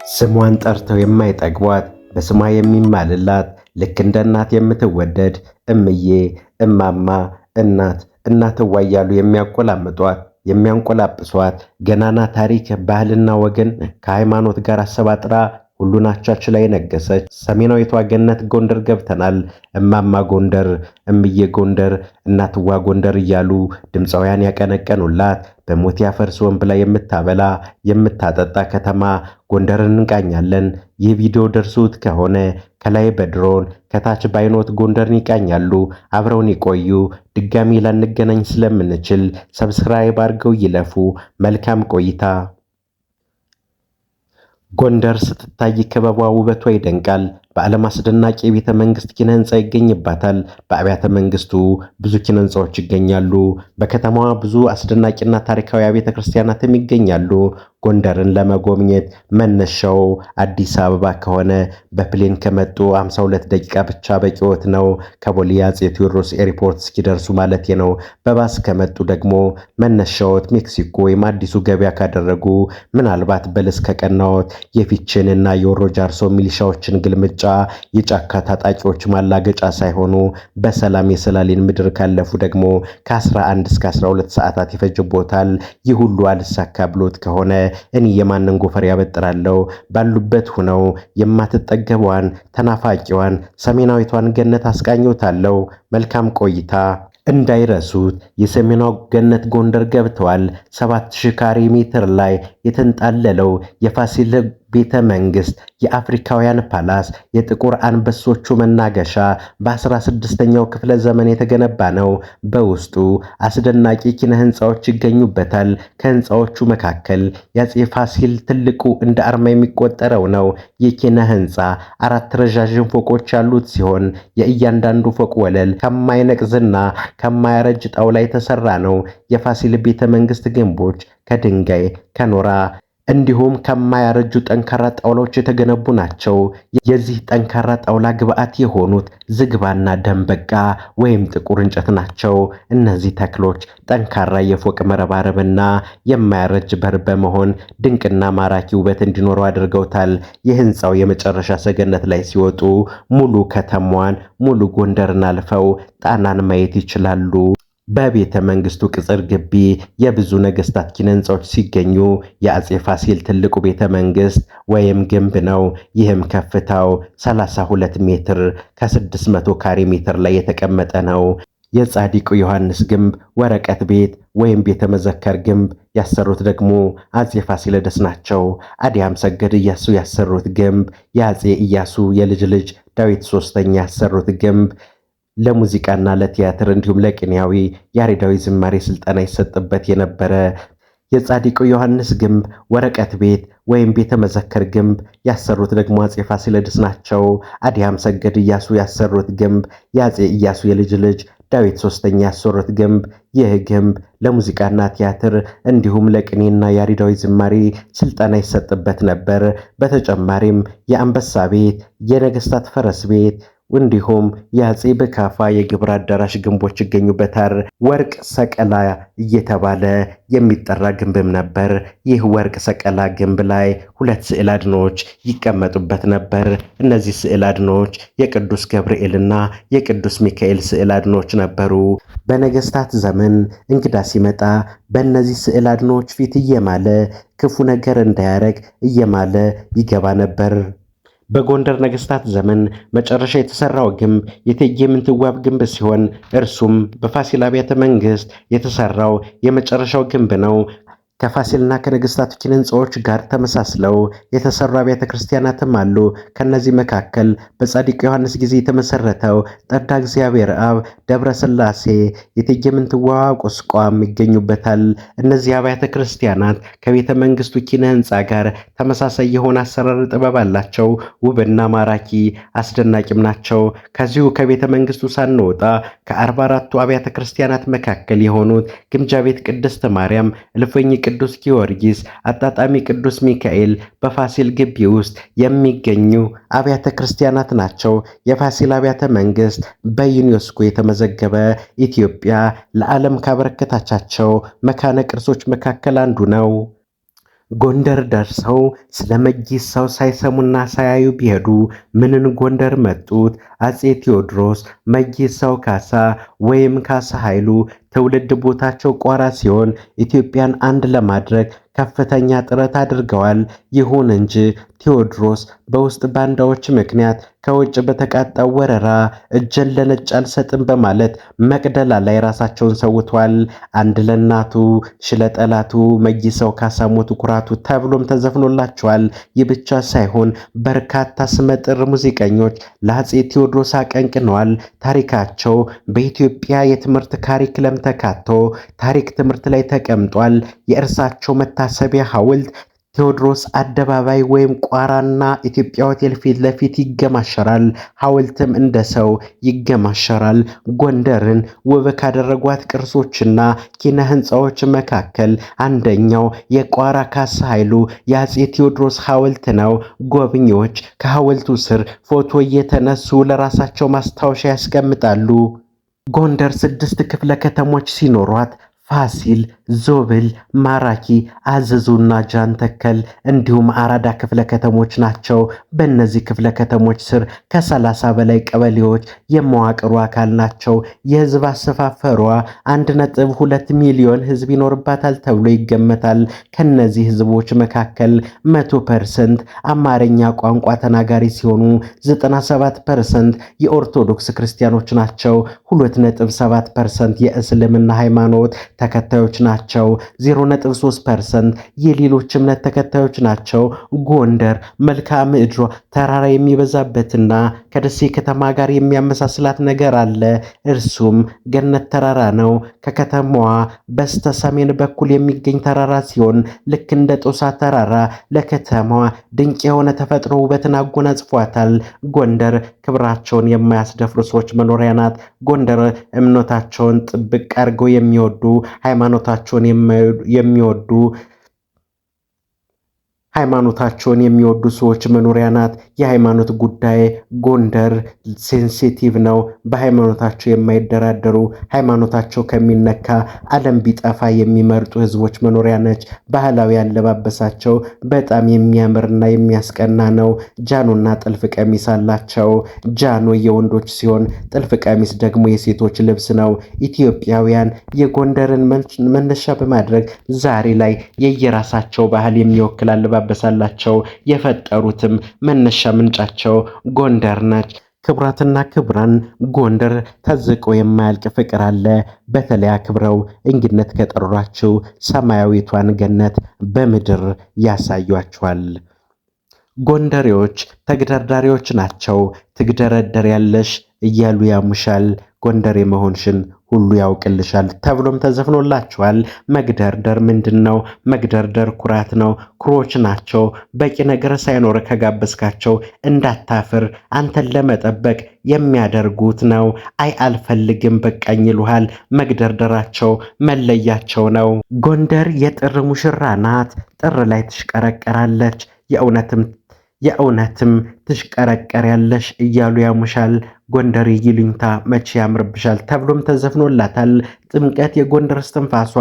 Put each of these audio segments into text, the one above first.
ስሟን ጠርተው የማይጠግቧት በስሟ የሚማልላት ልክ እንደ እናት የምትወደድ እምዬ፣ እማማ፣ እናትዋ እያሉ የሚያቆላምጧት የሚያንቆላጵሷት ገናና ታሪክ ባህልና ወገን ከሃይማኖት ጋር አሰባጥራ ሁሉን አቻችላ የነገሰች ሰሜናዊቷ ገነት ጎንደር ገብተናል። እማማ ጎንደር፣ እምዬ ጎንደር፣ እናትዋ ጎንደር እያሉ ድምፃውያን ያቀነቀኑላት በሞት ያፈርስ ወንብ ላይ የምታበላ የምታጠጣ ከተማ ጎንደርን እንቃኛለን። ይህ ቪዲዮ ደርሶት ከሆነ ከላይ በድሮን ከታች ባይኖት ጎንደርን ይቃኛሉ። አብረውን ይቆዩ። ድጋሚ ላንገናኝ ስለምንችል ሰብስክራይብ አድርገው ይለፉ። መልካም ቆይታ። ጎንደር ስትታይ ክበቧ ውበቷ ይደንቃል። በዓለም አስደናቂ የቤተ መንግስት ኪነ ህንፃ ይገኝባታል። በአብያተ መንግስቱ ብዙ ኪነ ህንፃዎች ይገኛሉ። በከተማዋ ብዙ አስደናቂና ታሪካዊ ቤተ ክርስቲያናትም ይገኛሉ። ጎንደርን ለመጎብኘት መነሻው አዲስ አበባ ከሆነ በፕሌን ከመጡ 52 ደቂቃ ብቻ በቂዎት ነው። ከቦሌ አፄ ቴዎድሮስ ኤርፖርት እስኪደርሱ ማለት ነው። በባስ ከመጡ ደግሞ መነሻዎት ሜክሲኮ ወይም አዲሱ ገበያ ካደረጉ ምናልባት በለስ ከቀናዎት የፊችንና የወሮ ጃርሶ ሚሊሻዎችን ግልምጫ የጫካ ታጣቂዎች ማላገጫ ሳይሆኑ በሰላም የሰላሌን ምድር ካለፉ ደግሞ ከ11 እስከ 12 ሰዓታት ይፈጅቦታል። ይህ ሁሉ አልሳካ ብሎት ከሆነ እኔ የማንን ጎፈር ያበጥራለሁ? ባሉበት ሆነው የማትጠገቧን ተናፋቂዋን ሰሜናዊቷን ገነት አስቃኞታለሁ። መልካም ቆይታ። እንዳይረሱት የሰሜናዊ ገነት ጎንደር ገብተዋል። 7000 ካሬ ሜትር ላይ የተንጣለለው የፋሲል ቤተ መንግስት የአፍሪካውያን ፓላስ የጥቁር አንበሶቹ መናገሻ በ16ኛው ክፍለ ዘመን የተገነባ ነው። በውስጡ አስደናቂ ኪነ ህንፃዎች ይገኙበታል። ከህንፃዎቹ መካከል የአፄ ፋሲል ትልቁ እንደ አርማ የሚቆጠረው ነው። የኪነ ህንፃ 4 ረዣዥም ፎቆች ያሉት ሲሆን የእያንዳንዱ ፎቅ ወለል ከማይነቅዝና ከማያረጅ ጣውላ የተሰራ ነው። የፋሲል ቤተ መንግስት ግንቦች ከድንጋይ ከኖራ እንዲሁም ከማያረጁ ጠንካራ ጣውላዎች የተገነቡ ናቸው። የዚህ ጠንካራ ጣውላ ግብአት የሆኑት ዝግባና ደንበቃ ወይም ጥቁር እንጨት ናቸው። እነዚህ ተክሎች ጠንካራ የፎቅ መረባረብና የማያረጅ በር በመሆን ድንቅና ማራኪ ውበት እንዲኖረው አድርገውታል። የህንፃው የመጨረሻ ሰገነት ላይ ሲወጡ ሙሉ ከተማዋን ሙሉ ጎንደርን አልፈው ጣናን ማየት ይችላሉ። በቤተ መንግስቱ ቅጽር ግቢ የብዙ ነገስታት ኪነ ህንፃዎች ሲገኙ የአፄ ፋሲል ትልቁ ቤተ መንግስት ወይም ግንብ ነው። ይህም ከፍታው 32 ሜትር ከ600 ካሬ ሜትር ላይ የተቀመጠ ነው። የጻድቁ ዮሐንስ ግንብ ወረቀት ቤት ወይም ቤተ መዘከር ግንብ ያሰሩት ደግሞ አፄ ፋሲለደስ ናቸው። አዲያም ሰገድ ኢያሱ ያሰሩት ግንብ የአፄ ኢያሱ የልጅ ልጅ ዳዊት ሶስተኛ ያሰሩት ግንብ ለሙዚቃና ለቲያትር እንዲሁም ለቅኔያዊ ያሬዳዊ ዝማሬ ስልጠና ይሰጥበት የነበረ የጻድቁ ዮሐንስ ግንብ ወረቀት ቤት ወይም ቤተ መዘከር ግንብ ያሰሩት ደግሞ አፄ ፋሲለደስ ናቸው። አዲያም ሰገድ ኢያሱ ያሰሩት ግንብ የአፄ ኢያሱ የልጅ ልጅ ዳዊት ሶስተኛ ያሰሩት ግንብ ይህ ግንብ ለሙዚቃና ቲያትር እንዲሁም ለቅኔና ያሬዳዊ ዝማሬ ስልጠና ይሰጥበት ነበር። በተጨማሪም የአንበሳ ቤት፣ የነገስታት ፈረስ ቤት እንዲሁም የአፄ በካፋ የግብር አዳራሽ ግንቦች ይገኙበታል። ወርቅ ሰቀላ እየተባለ የሚጠራ ግንብም ነበር። ይህ ወርቅ ሰቀላ ግንብ ላይ 2 ስዕል አድኖዎች ይቀመጡበት ነበር። እነዚህ ስዕል አድኖዎች የቅዱስ ገብርኤልና የቅዱስ ሚካኤል ስዕል አድኖዎች ነበሩ። በነገስታት ዘመን እንግዳ ሲመጣ በእነዚህ ስዕል አድኖዎች ፊት እየማለ ክፉ ነገር እንዳያረግ እየማለ ይገባ ነበር። በጎንደር ነገስታት ዘመን መጨረሻ የተሰራው ግንብ የእቴጌ ምንትዋብ ግንብ ሲሆን እርሱም በፋሲል አብያተ መንግስት የተሰራው የመጨረሻው ግንብ ነው። ከፋሲልና ከነገስታቱ ኪነ ህንፃዎች ጋር ተመሳስለው የተሰሩ አብያተ ክርስቲያናትም አሉ። ከነዚህ መካከል በጻድቁ ዮሐንስ ጊዜ የተመሰረተው ጠዳ እግዚአብሔር አብ፣ ደብረ ስላሴ፣ የእቴጌ ምንትዋብ ቁስቋም ይገኙበታል። እነዚህ አብያተ ክርስቲያናት ከቤተ መንግስቱ ኪነ ህንፃ ጋር ተመሳሳይ የሆነ አሰራር ጥበብ አላቸው። ውብና ማራኪ አስደናቂም ናቸው። ከዚሁ ከቤተ መንግስቱ ሳንወጣ ከ44ቱ አብያተ ክርስቲያናት መካከል የሆኑት ግምጃ ቤት ቅድስት ማርያም፣ እልፍኝ ቅዱስ ጊዮርጊስ፣ አጣጣሚ ቅዱስ ሚካኤል በፋሲል ግቢ ውስጥ የሚገኙ አብያተ ክርስቲያናት ናቸው። የፋሲል አብያተ መንግስት በዩኔስኮ የተመዘገበ ኢትዮጵያ ለዓለም ካበረከታቻቸው መካነ ቅርሶች መካከል አንዱ ነው። ጎንደር ደርሰው ስለ መይሳው ሳይሰሙና ሳያዩ ቢሄዱ ምንን ጎንደር መጡት? አጼ ቴዎድሮስ፣ መይሳው ካሳ ወይም ካሳ ኃይሉ ትውልድ ቦታቸው ቋራ ሲሆን ኢትዮጵያን አንድ ለማድረግ ከፍተኛ ጥረት አድርገዋል። ይሁን እንጂ ቴዎድሮስ በውስጥ ባንዳዎች ምክንያት ከውጭ በተቃጣው ወረራ እጄን ለነጭ አልሰጥም በማለት መቅደላ ላይ ራሳቸውን ሰውተዋል። አንድ ለናቱ ሽለጠላቱ መይሳው ካሳ ሞቱ ኩራቱ ተብሎም ተዘፍኖላቸዋል። ይህ ብቻ ሳይሆን በርካታ ስመጥር ሙዚቀኞች ለአጼ ቴዎድሮስ አቀንቅነዋል። ታሪካቸው በኢትዮጵያ የትምህርት ካሪክለም ተካቶ ታሪክ ትምህርት ላይ ተቀምጧል። የእርሳቸው መታሰቢያ ሐውልት ቴዎድሮስ አደባባይ ወይም ቋራና ኢትዮጵያ ሆቴል ፊት ለፊት ይገማሸራል። ሐውልትም እንደ ሰው ይገማሸራል። ጎንደርን ውብ ካደረጓት ቅርሶችና ኪነ ህንፃዎች መካከል አንደኛው የቋራ ካሳ ኃይሉ የአጼ ቴዎድሮስ ሐውልት ነው። ጎብኚዎች ከሐውልቱ ስር ፎቶ እየተነሱ ለራሳቸው ማስታወሻ ያስቀምጣሉ። ጎንደር 6 ክፍለ ከተሞች ሲኖሯት ፋሲል፣ ዞብል፣ ማራኪ፣ አዘዙና ጃንተከል እንዲሁም አራዳ ክፍለ ከተሞች ናቸው። በእነዚህ ክፍለ ከተሞች ስር ከ30 በላይ ቀበሌዎች የመዋቅሩ አካል ናቸው። የህዝብ አሰፋፈሯ 1.2 ሚሊዮን ህዝብ ይኖርባታል ተብሎ ይገመታል። ከነዚህ ህዝቦች መካከል 100% አማርኛ ቋንቋ ተናጋሪ ሲሆኑ 97% የኦርቶዶክስ ክርስቲያኖች ናቸው። 2.7% የእስልምና ሃይማኖት ተከታዮች ናቸው። 0.3% የሌሎች እምነት ተከታዮች ናቸው። ጎንደር መልክዓ ምድሯ ተራራ የሚበዛበትና ከደሴ ከተማ ጋር የሚያመሳስላት ነገር አለ። እርሱም ገነት ተራራ ነው። ከከተማዋ በስተ ሰሜን በኩል የሚገኝ ተራራ ሲሆን ልክ እንደ ጦሳ ተራራ ለከተማዋ ድንቅ የሆነ ተፈጥሮ ውበትን አጎናጽፏታል። ጎንደር ክብራቸውን የማያስደፍሩ ሰዎች መኖሪያ ናት። ጎንደር እምነታቸውን ጥብቅ አድርገው የሚወዱ ሃይማኖታቸውን የሚወዱ ሰዎች መኖሪያ ናት። የሃይማኖት ጉዳይ ጎንደር ሴንሲቲቭ ነው። በሃይማኖታቸው የማይደራደሩ ሃይማኖታቸው ከሚነካ ዓለም ቢጠፋ የሚመርጡ ህዝቦች መኖሪያ ነች። ባህላዊ አለባበሳቸው በጣም የሚያምርና የሚያስቀና ነው። ጃኖና ጥልፍ ቀሚስ አላቸው። ጃኖ የወንዶች ሲሆን ጥልፍ ቀሚስ ደግሞ የሴቶች ልብስ ነው። ኢትዮጵያውያን የጎንደርን መነሻ በማድረግ ዛሬ ላይ የየራሳቸው ባህል የሚወክል አለባበሳላቸው። የፈጠሩትም መነሻ ምንጫቸው ጎንደር ነች። ክብራትና ክብራን ጎንደር ተዝቆ የማያልቅ ፍቅር አለ። በተለይ አክብረው እንግድነት ከጠሯችሁ ሰማያዊቷን ገነት በምድር ያሳያችኋል። ጎንደሬዎች ተግደርዳሪዎች ናቸው። ትግደረደር ያለሽ እያሉ ያሙሻል። ጎንደሬ መሆንሽን ሁሉ ያውቅልሻል ተብሎም ተዘፍኖላቸዋል። መግደርደር ምንድነው? መግደርደር ኩራት ነው። ኩሮች ናቸው። በቂ ነገር ሳይኖር ከጋበዝካቸው እንዳታፍር አንተን ለመጠበቅ የሚያደርጉት ነው። አይ አልፈልግም በቃኝ ይሉሃል። መግደርደራቸው መለያቸው ነው። ጎንደር የጥር ሙሽራ ናት። ጥር ላይ ትሽቀረቀራለች። የእውነትም ትሽቀረቀር ያለሽ እያሉ ያሙሻል። ጎንደር ይሉኝታ መቼ ያምርብሻል ተብሎም ተዘፍኖላታል። ጥምቀት የጎንደር እስትንፋሷ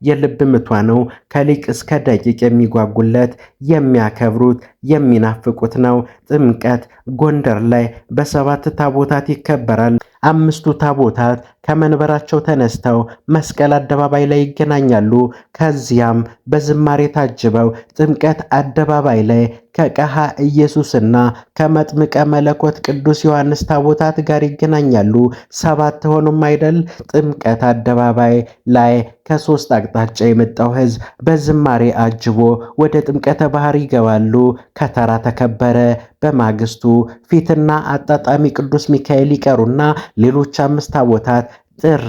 የልብ ምቷ ነው። ከሊቅ እስከ ደቂቅ የሚጓጉለት የሚያከብሩት የሚናፍቁት ነው። ጥምቀት ጎንደር ላይ በ7 ታቦታት ይከበራል። 5ቱ ታቦታት ከመንበራቸው ተነስተው መስቀል አደባባይ ላይ ይገናኛሉ። ከዚያም በዝማሬ ታጅበው ጥምቀት አደባባይ ላይ ከቀሃ ኢየሱስና ከመጥምቀ መለኮት ቅዱስ ዮሐንስ ታቦታት ጋር ይገናኛሉ። 7 ሆኖም አይደል? ጥምቀት አደባባይ ላይ ከ3 አቅጣጫ የመጣው ሕዝብ በዝማሬ አጅቦ ወደ ጥምቀተ ባህር ይገባሉ። ከተራ ተከበረ። በማግስቱ ፊትና አጣጣሚ ቅዱስ ሚካኤል ይቀሩና ሌሎች 5 ታቦታት ጥር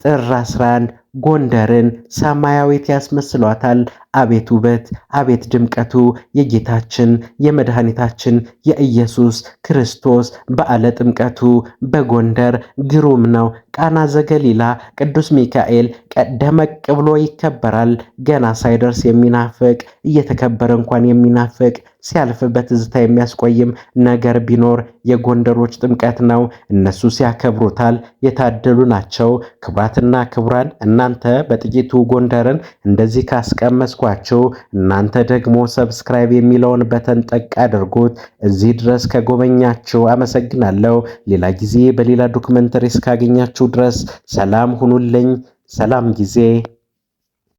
11 ጎንደርን ሰማያዊት ያስመስሏታል። አቤት ውበት፣ አቤት ድምቀቱ! የጌታችን የመድኃኒታችን የኢየሱስ ክርስቶስ በዓለ ጥምቀቱ በጎንደር ግሩም ነው። ቃና ዘገሊላ ቅዱስ ሚካኤል ደመቅ ብሎ ይከበራል። ገና ሳይደርስ የሚናፍቅ እየተከበረ እንኳን የሚናፍቅ ሲያልፍ በትዝታ የሚያስቆይም ነገር ቢኖር የጎንደሮች ጥምቀት ነው። እነሱ ሲያከብሩታል የታደሉ ናቸው። ክቡራትና ክቡራን እናንተ በጥቂቱ ጎንደርን እንደዚህ ካስቀመስኩ ጋበዝኳችሁ። እናንተ ደግሞ ሰብስክራይብ የሚለውን በተን ጠቅ አድርጉት። እዚህ ድረስ ከጎበኛችሁ አመሰግናለሁ። ሌላ ጊዜ በሌላ ዶክመንተሪ እስካገኛችሁ ድረስ ሰላም ሁኑልኝ። ሰላም ጊዜ